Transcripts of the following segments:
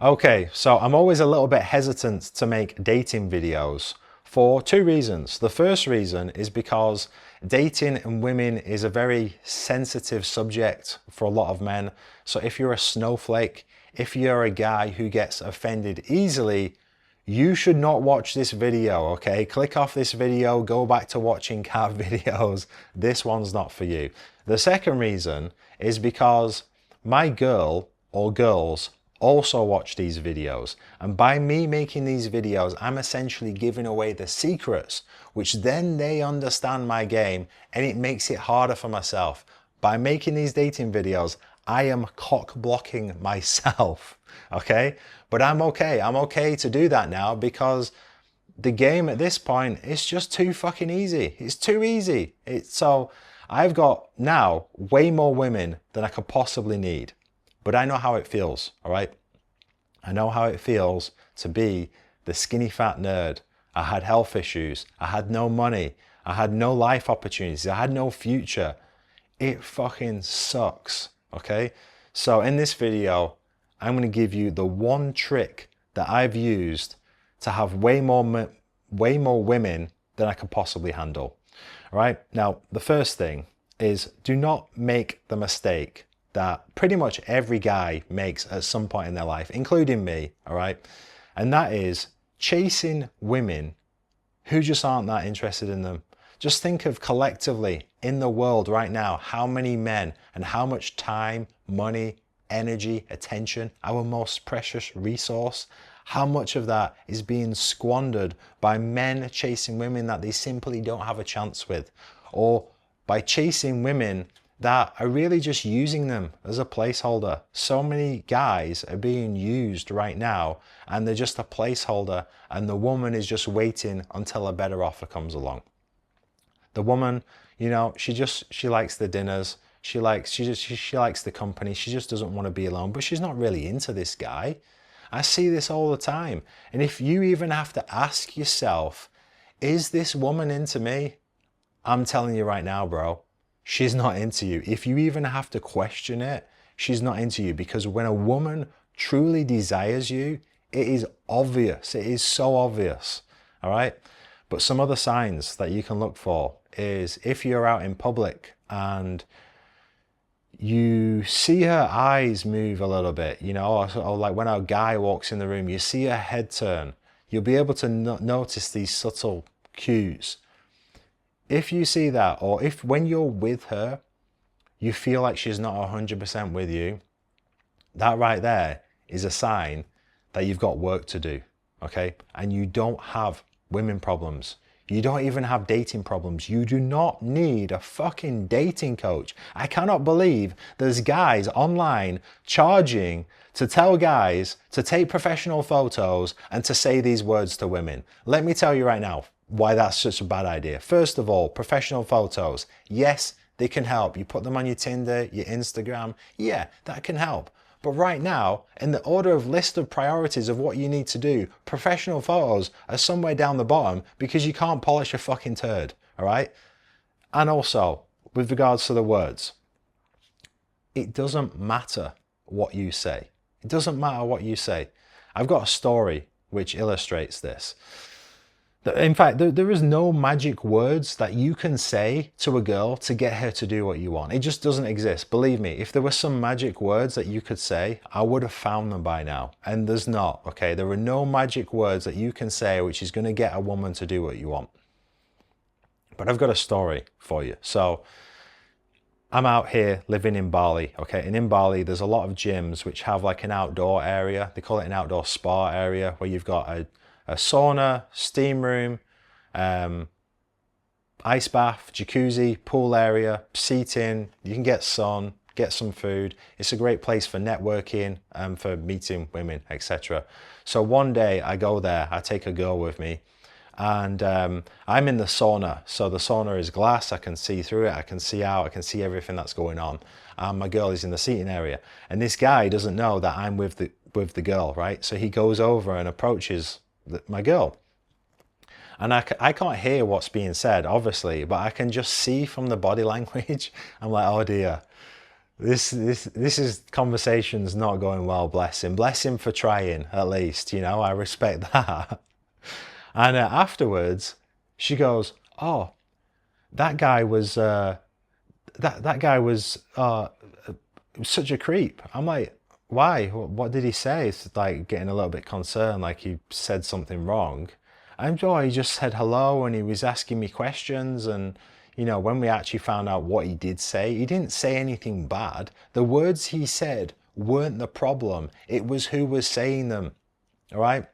Okay, so I'm always a little bit hesitant to make dating videos for two reasons. The first reason is because dating and women is a very sensitive subject for a lot of men. So if you're a snowflake, if you're a guy who gets offended easily, you should not watch this video, okay? Click off this video, go back to watching cat videos. This one's not for you. The second reason is because my girl or girls also watch these videos. And by me making these videos, I'm essentially giving away the secrets, which then they understand my game and it makes it harder for myself. By making these dating videos, I am cock blocking myself, okay? But I'm okay to do that now because the game at this point is just too fucking easy. It's too easy. So I've got now way more women than I could possibly need. But I know how it feels, all right? I know how it feels to be the skinny fat nerd. I had health issues. I had no money. I had no life opportunities. I had no future. It fucking sucks, okay? So in this video, I'm going to give you the one trick that I've used to have way more women than I could possibly handle, all right? Now, the first thing is do not make the mistake that pretty much every guy makes at some point in their life, including me, all right? And that is chasing women who just aren't that interested in them. Just think of collectively in the world right now, how many men and how much time, money, energy, attention, our most precious resource, how much of that is being squandered by men chasing women that they simply don't have a chance with, or by chasing women that are really just using them as a placeholder. So many guys are being used right now and they're just a placeholder and the woman is just waiting until a better offer comes along. The woman, you know, she likes the dinners, she likes the company, she just doesn't want to be alone, but she's not really into this guy. I see this all the time. And if you even have to ask yourself, is this woman into me? I'm telling you right now, bro, she's not into you. If you even have to question it, she's not into you, because when a woman truly desires you, it is obvious. It is so obvious, all right? But some other signs that you can look for is if you're out in public and you see her eyes move a little bit, you know, or like when a guy walks in the room, you see her head turn, you'll be able to notice these subtle cues. If you see that, or if when you're with her, you feel like she's not 100% with you, that right there is a sign that you've got work to do, okay? And you don't have women problems. You don't even have dating problems. You do not need a fucking dating coach. I cannot believe there's guys online charging to tell guys to take professional photos and to say these words to women. Let me tell you right now why that's such a bad idea. First of all, professional photos. Yes, they can help. You put them on your Tinder, your Instagram. Yeah, that can help. But right now, in the order of list of priorities of what you need to do, professional photos are somewhere down the bottom because you can't polish a fucking turd, all right? And also, with regards to the words, it doesn't matter what you say. It doesn't matter what you say. I've got a story which illustrates this. In fact, there is no magic words that you can say to a girl to get her to do what you want. It just doesn't exist. Believe me, if there were some magic words that you could say, I would have found them by now. And there's not, okay? There are no magic words that you can say which is going to get a woman to do what you want. But I've got a story for you. So I'm out here living in Bali, okay? And in Bali, there's a lot of gyms which have like an outdoor area. They call it an outdoor spa area where you've got a sauna, steam room, ice bath, jacuzzi, pool area, seating. You can get sun, get some food. It's a great place for networking and for meeting women, etc. So one day I go there, I take a girl with me, and I'm in the sauna. So the sauna is glass, I can see through it, I can see out, I can see everything that's going on. And my girl is in the seating area. And this guy doesn't know that I'm with the girl, right? So he goes over and approaches my girl. And I can't hear what's being said, obviously, but I can just see from the body language. I'm like, oh dear, This is conversation's not going well. Bless him. Bless him for trying, at least. You know, I respect that. And afterwards, she goes, "Oh, that guy was that guy was such a creep." I'm like, "Why? What did he say?" It's like getting a little bit concerned, like he said something wrong. I'm sure he just said hello and he was asking me questions. And you know, when we actually found out what he did say, he didn't say anything bad. The words he said weren't the problem. It was who was saying them. All right.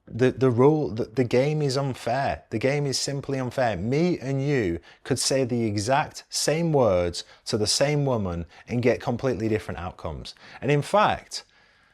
The game is unfair. The game is simply unfair. Me and you could say the exact same words to the same woman and get completely different outcomes. And in fact,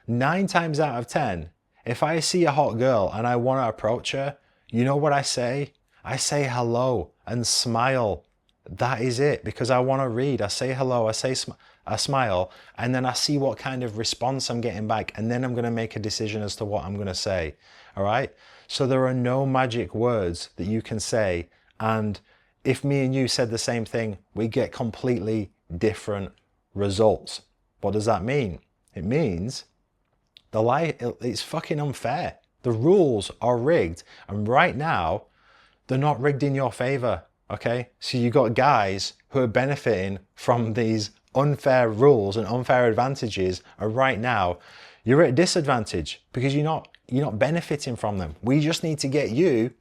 9 times out of 10, if I see a hot girl and I want to approach her, you know what I say? I say hello and smile. That is it, because I want to read. I say hello, I smile, and then I see what kind of response I'm getting back, and then I'm going to make a decision as to what I'm going to say. All right? So there are no magic words that you can say, and if me and you said the same thing, we get completely different results. What does that mean? It means it's fucking unfair. The rules are rigged, and right now they're not rigged in your favor. Okay, so you got guys who are benefiting from these unfair rules and unfair advantages, and right now you're at a disadvantage because you're not benefiting from them. We just need to get you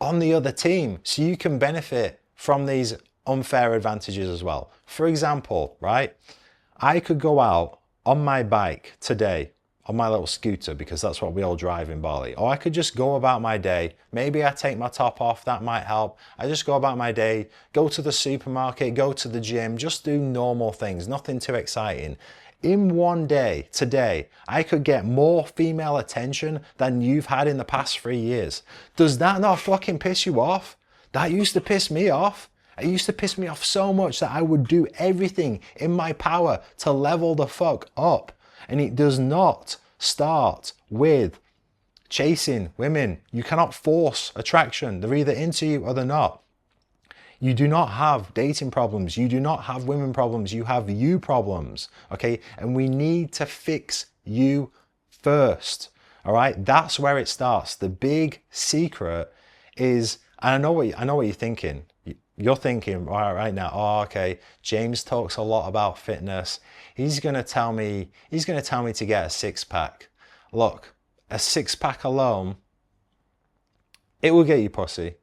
on the other team so you can benefit from these unfair advantages as well. For example, right, I could go out on my bike today, on my little scooter, because that's what we all drive in Bali. Or I could just go about my day. Maybe I take my top off, that might help. I just go about my day, go to the supermarket, go to the gym, just do normal things, nothing too exciting. In one day, today, I could get more female attention than you've had in the past 3 years. Does that not fucking piss you off? That used to piss me off. It used to piss me off so much that I would do everything in my power to level the fuck up. And it does not start with chasing women. You cannot force attraction. They're either into you or they're not. You do not have dating problems. You do not have women problems. You have you problems. Okay? And we need to fix you first. All right? That's where it starts. The big secret is, and I know what you're thinking. You're thinking right now, oh, okay, James talks a lot about fitness. He's going to tell me to get a 6-pack. Look, a 6-pack alone, it will get you pussy.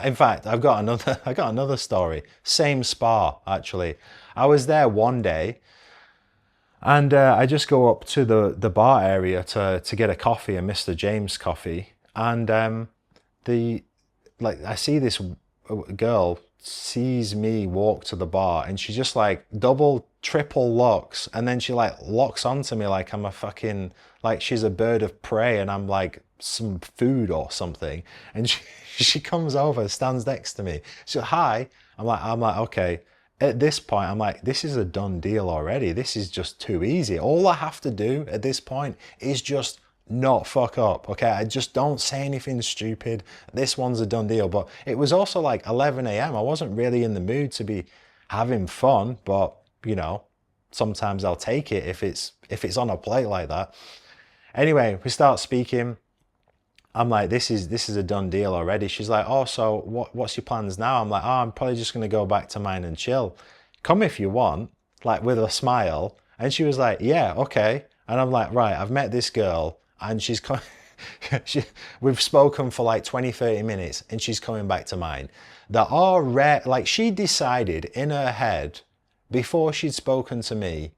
In fact, I got another story. Same spa, actually. I was there one day, and I just go up to the bar area to get a coffee, a Mr. James coffee, and I see this girl sees me walk to the bar, and she just like triple locks, and then she like locks onto me like I'm a fucking, like she's a bird of prey and I'm like some food or something. And she comes over, stands next to me. So hi, I'm like, okay. At this point, I'm like, this is a done deal already. This is just too easy. All I have to do at this point is just not fuck up, okay? I just don't say anything stupid. This one's a done deal. But it was also like 11 a.m. I wasn't really in the mood to be having fun, but you know, sometimes I'll take it if it's on a plate like that. Anyway, we start speaking. I'm like, this is a done deal already. She's like, oh, so what's your plans now? I'm like, oh, I'm probably just gonna go back to mine and chill. Come if you want, like with a smile. And she was like, yeah, okay. And I'm like, right, I've met this girl, and we've spoken for like 20-30 minutes, and she's coming back to mine. There are rare, like she decided in her head before she'd spoken to me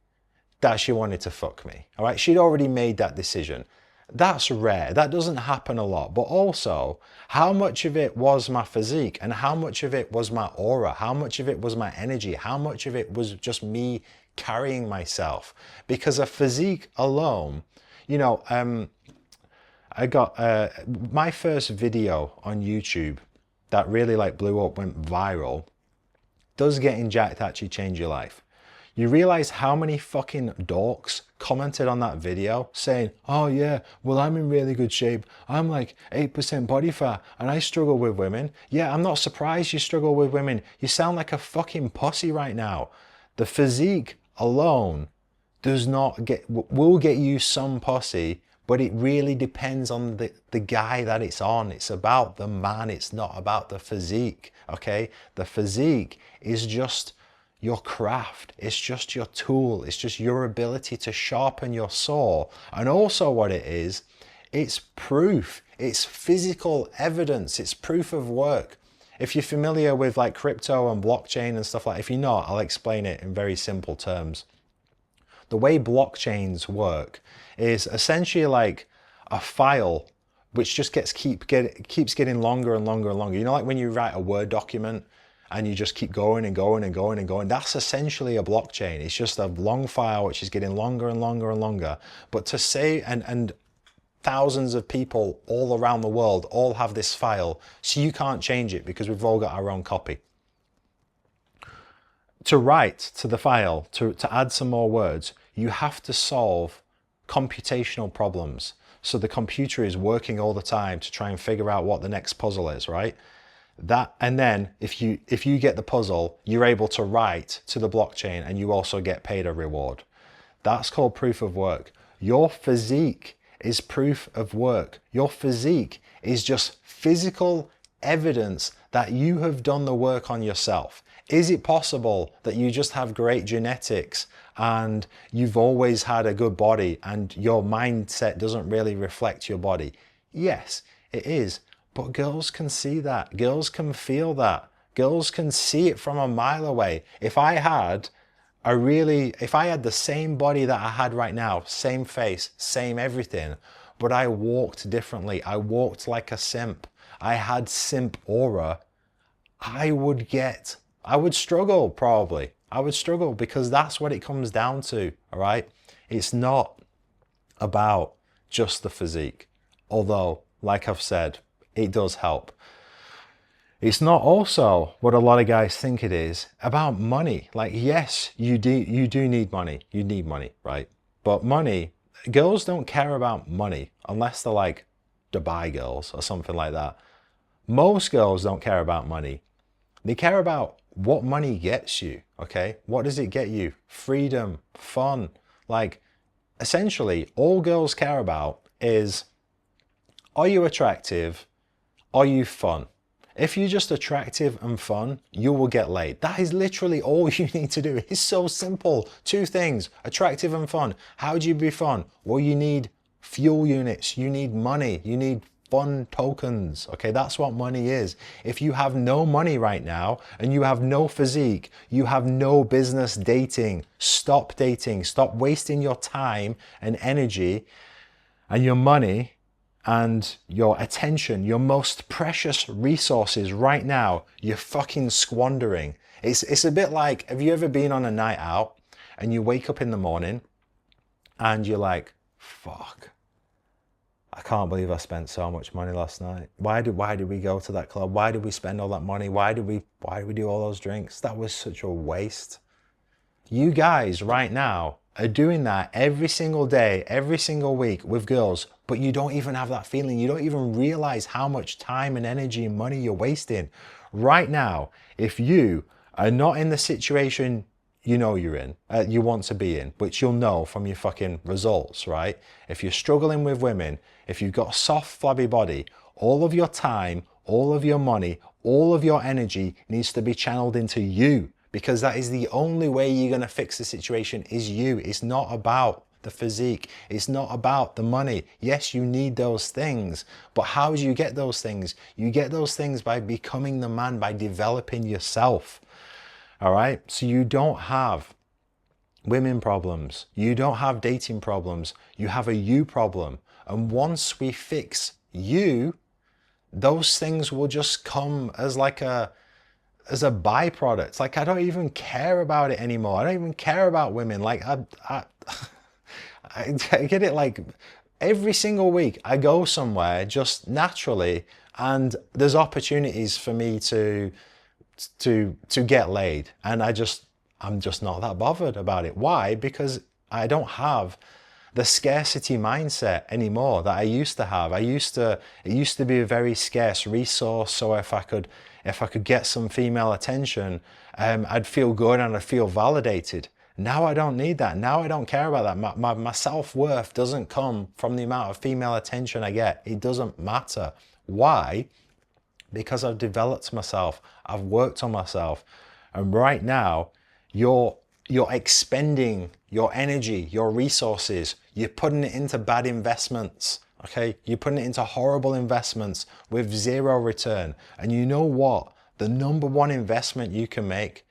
that she wanted to fuck me. All right, she'd already made that decision. That's rare. That doesn't happen a lot. But also, how much of it was my physique, and how much of it was my aura? How much of it was my energy? How much of it was just me carrying myself? Because a physique alone, you know, I got my first video on YouTube that really like blew up, went viral. Does getting jacked actually change your life? You realize how many fucking dorks commented on that video saying, oh yeah, well, I'm in really good shape. I'm like 8% body fat and I struggle with women. Yeah, I'm not surprised you struggle with women. You sound like a fucking pussy right now. The physique alone will get you some pussy, but it really depends on the guy that it's on. It's about the man, it's not about the physique, okay? The physique is just your craft, it's just your tool, it's just your ability to sharpen your saw. And also what it is, it's proof, it's physical evidence, it's proof of work. If you're familiar with like crypto and blockchain and stuff like that, if you're not, I'll explain it in very simple terms. The way blockchains work is essentially like a file which just keeps getting longer and longer and longer. You know, like when you write a Word document and you just keep going and going and going and going, that's essentially a blockchain. It's just a long file which is getting longer and longer and longer. But to say, and thousands of people all around the world all have this file, so you can't change it because we've all got our own copy. To write to the file, to add some more words, you have to solve computational problems. So the computer is working all the time to try and figure out what the next puzzle is, right? And then if you get the puzzle, you're able to write to the blockchain and you also get paid a reward. That's called proof of work. Your physique is proof of work. Your physique is just physical evidence that you have done the work on yourself. Is it possible that you just have great genetics and you've always had a good body and your mindset doesn't really reflect your body? Yes, it is. But girls can see that. Girls can feel that. Girls can see it from a mile away. If I had the same body that I had right now, same face, same everything, but I walked differently, I walked like a simp, I had simp aura, I would struggle probably. I would struggle because that's what it comes down to, all right? It's not about just the physique, although, like I've said, it does help. It's not also what a lot of guys think it is about money. Like, yes, you do need money. You need money, right? But money, girls don't care about money unless they're like Dubai girls or something like that. Most girls don't care about money. They care about what money gets you, okay? What does it get you? Freedom, fun. Like, essentially, all girls care about is, are you attractive? Are you fun? If you're just attractive and fun, you will get laid. That is literally all you need to do. It's so simple. Two things, attractive and fun. How do you be fun? Well, you need fuel units, you need money, you need fun tokens. Okay, that's what money is. If you have no money right now and you have no physique, you have no business dating. Stop dating. Stop wasting your time and energy and your money and your attention, your most precious resources right now, you're fucking squandering. It's a bit like, have you ever been on a night out and you wake up in the morning and you're like, fuck, I can't believe I spent so much money last night. Why did we go to that club? Why did we spend all that money? Why did we do all those drinks? That was such a waste. You guys right now are doing that every single day, every single week with girls, but you don't even have that feeling. You don't even realize how much time and energy and money you're wasting. Right now, if you are not in the situation you know you're in, you want to be in, which you'll know from your fucking results, right? If you're struggling with women, if you've got a soft, flabby body, all of your time, all of your money, all of your energy needs to be channeled into you, because that is the only way you're going to fix the situation is you. It's not about the physique. It's not about the money. Yes, you need those things, but how do you get those things? You get those things by becoming the man, by developing yourself. All right? So you don't have women problems. You don't have dating problems. You have a you problem. And once we fix you, those things will just come as like as a byproduct. Like, I don't even care about it anymore. I don't even care about women. Like, I get it. Like, every single week I go somewhere just naturally and there's opportunities for me to get laid, and I'm just not that bothered about it. Why? Because I don't have the scarcity mindset anymore that I used to have. It used to be a very scarce resource. So if I could get some female attention, I'd feel good and I'd feel validated. Now I don't need that. Now I don't care about that. My self-worth doesn't come from the amount of female attention I get. It doesn't matter. Why? Because I've developed myself. I've worked on myself. And right now, you're expending your energy, your resources. You're putting it into bad investments. Okay? You're putting it into horrible investments with zero return. And you know what? The number one investment you can make,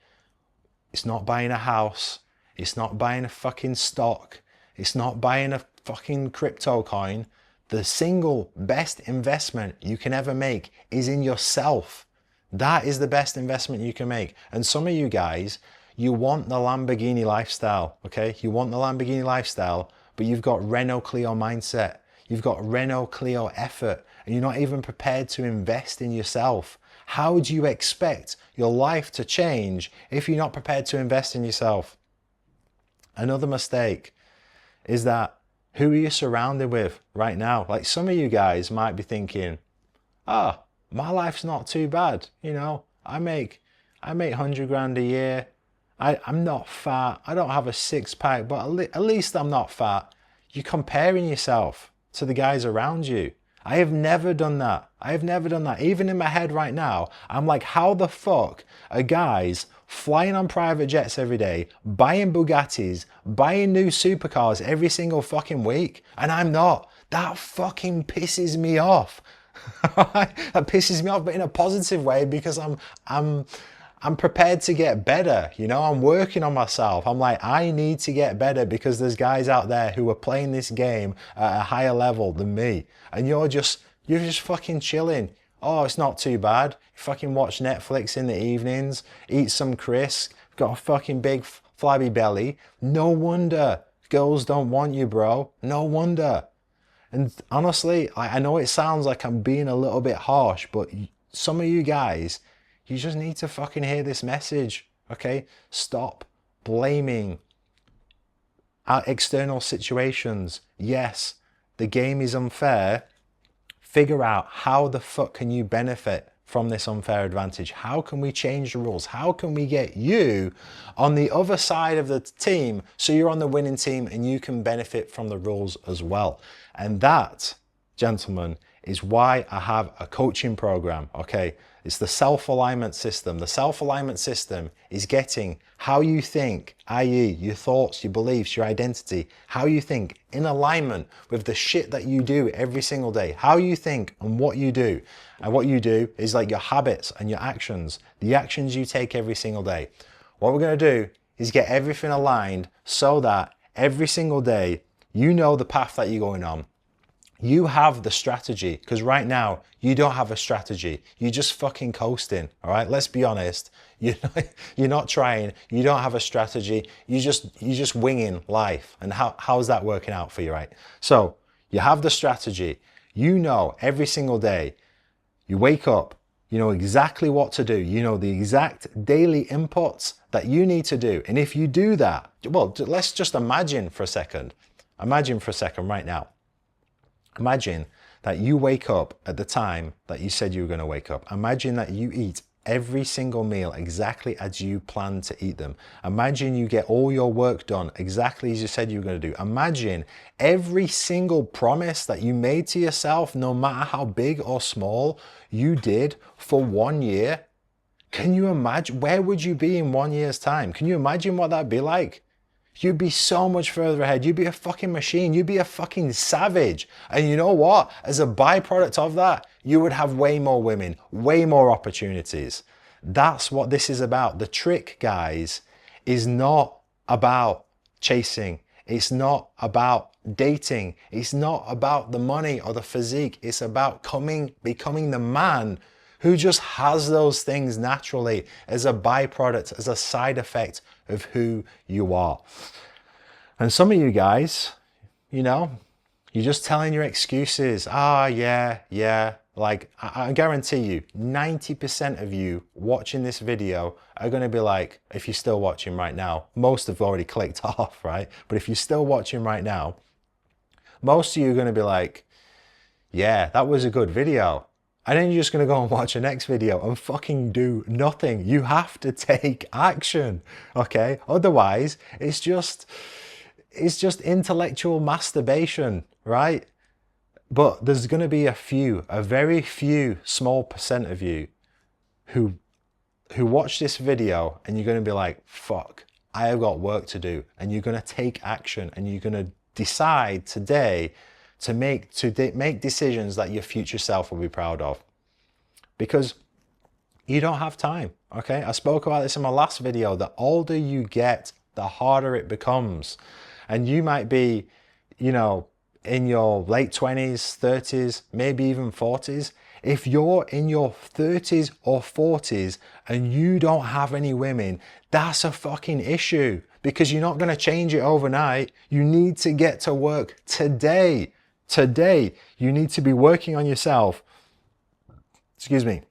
it's not buying a house. It's not buying a fucking stock. It's not buying a fucking crypto coin. The single best investment you can ever make is in yourself. That is the best investment you can make. And some of you guys, you want the Lamborghini lifestyle, okay? You want the Lamborghini lifestyle, but you've got Renault Clio mindset. You've got Renault Clio effort, and you're not even prepared to invest in yourself. How do you expect your life to change if you're not prepared to invest in yourself? Another mistake is that who are you surrounded with right now? Like some of you guys might be thinking, ah, my life's not too bad. You know, I make 100 grand a year. I'm not fat. I don't have a six pack, but at least I'm not fat. You're comparing yourself to the guys around you. I have never done that. I have never done that. Even in my head right now, I'm like, how the fuck are guys flying on private jets every day, buying Bugattis, buying new supercars every single fucking week, and I'm not? That fucking pisses me off. That pisses me off, but in a positive way, because I'm prepared to get better. You know, I'm working on myself. I'm like, I need to get better because there's guys out there who are playing this game at a higher level than me. And you're just fucking chilling. Oh, it's not too bad. You fucking watch Netflix in the evenings, eat some crisps, got a fucking big flabby belly. No wonder girls don't want you, bro. No wonder. And honestly, I know it sounds like I'm being a little bit harsh, but some of you guys, you just need to fucking hear this message, okay? Stop blaming external situations. Yes, the game is unfair. Figure out how the fuck can you benefit from this unfair advantage? How can we change the rules? How can we get you on the other side of the team so you're on the winning team and you can benefit from the rules as well? And that, gentlemen, is why I have a coaching program, okay? It's the self-alignment system. The self-alignment system is getting how you think, i.e. your thoughts, your beliefs, your identity, how you think in alignment with the shit that you do every single day, how you think and what you do. And what you do is like your habits and your actions, the actions you take every single day. What we're gonna do is get everything aligned so that every single day, you know the path that you're going on. You have the strategy, because right now you don't have a strategy. You're just fucking coasting. All right, let's be honest. You're not trying. You don't have a strategy. You're just winging life. And how's that working out for you, right? So you have the strategy. You know every single day. You wake up. You know exactly what to do. You know the exact daily inputs that you need to do. And if you do that, well, let's just imagine for a second. Imagine for a second right now. Imagine that you wake up at the time that you said you were going to wake up. Imagine that you eat every single meal exactly as you planned to eat them. Imagine you get all your work done exactly as you said you were going to do. Imagine every single promise that you made to yourself, no matter how big or small, you did for 1 year. Can you imagine? Where would you be in 1 year's time? Can you imagine what that'd be like? You'd be so much further ahead. You'd be a fucking machine. You'd be a fucking savage. And you know what? As a byproduct of that, you would have way more women, way more opportunities. That's what this is about. The trick, guys, is not about chasing. It's not about dating. It's not about the money or the physique. It's about becoming the man who just has those things naturally as a byproduct, as a side effect of who you are. And some of you guys, you know, you're just telling your excuses. Yeah. Like, I guarantee you, 90% of you watching this video are going to be like, if you're still watching right now, most have already clicked off, right? But if you're still watching right now, most of you are going to be like, yeah, that was a good video. And then you're just going to go and watch the next video and fucking do nothing. You have to take action, okay? Otherwise, it's just intellectual masturbation, right? But there's going to be a very few small percent of you who watch this video, and you're going to be like, fuck, I have got work to do. And you're going to take action, and you're going to decide today to make decisions that your future self will be proud of. Because you don't have time, okay? I spoke about this in my last video. The older you get, the harder it becomes. And you might be, you know, in your late 20s, 30s, maybe even 40s. If you're in your 30s or 40s and you don't have any women, that's a fucking issue, because you're not going to change it overnight. You need to get to work today. Today, you need to be working on yourself. Excuse me.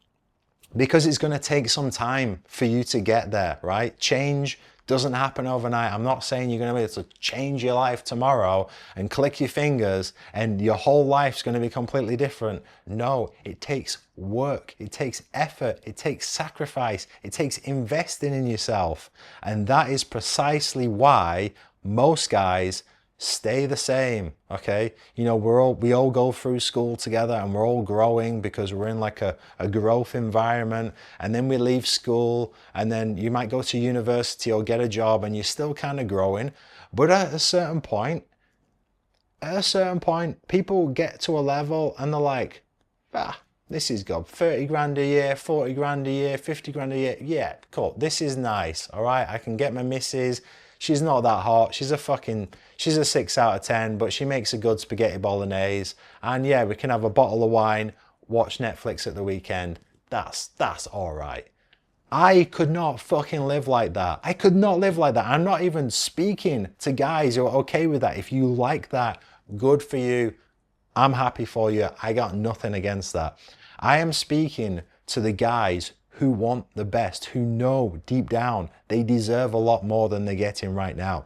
Because it's going to take some time for you to get there, right? Change doesn't happen overnight. I'm not saying you're going to be able to change your life tomorrow and click your fingers and your whole life's going to be completely different. No, it takes work. It takes effort. It takes sacrifice. It takes investing in yourself. And that is precisely why most guys stay the same, okay? You know, we all go through school together, and we're all growing because we're in like a growth environment, and then we leave school, and then you might go to university or get a job, and you're still kind of growing. But at a certain point, people get to a level and they're like, this is good. 30 grand a year, 40 grand a year, 50 grand a year. Yeah, cool. This is nice, all right? I can get my missus. She's not that hot. She's a 6 out of 10, but she makes a good spaghetti bolognese. And yeah, we can have a bottle of wine, watch Netflix at the weekend. That's all right. I could not fucking live like that. I could not live like that. I'm not even speaking to guys who are okay with that. If you like that, good for you. I'm happy for you. I got nothing against that. I am speaking to the guys who want the best, who know deep down they deserve a lot more than they're getting right now.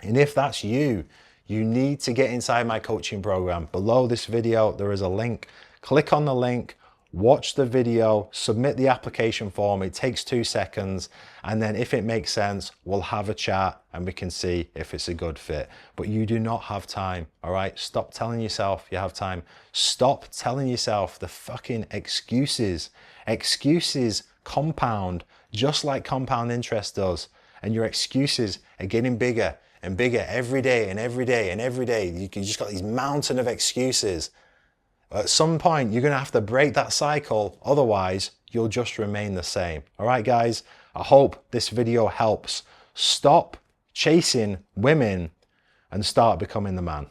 And if that's you, you need to get inside my coaching program. Below this video, there is a link. Click on the link, watch the video, submit the application form. It takes 2 seconds. And then if it makes sense, we'll have a chat and we can see if it's a good fit. But you do not have time, all right? Stop telling yourself you have time. Stop telling yourself the fucking excuses. Excuses compound just like compound interest does. And your excuses are getting bigger and bigger every day and every day and every day. You just got these mountain of excuses. At some point, you're going to have to break that cycle. Otherwise, you'll just remain the same. All right, guys, I hope this video helps. Stop chasing women and start becoming the man.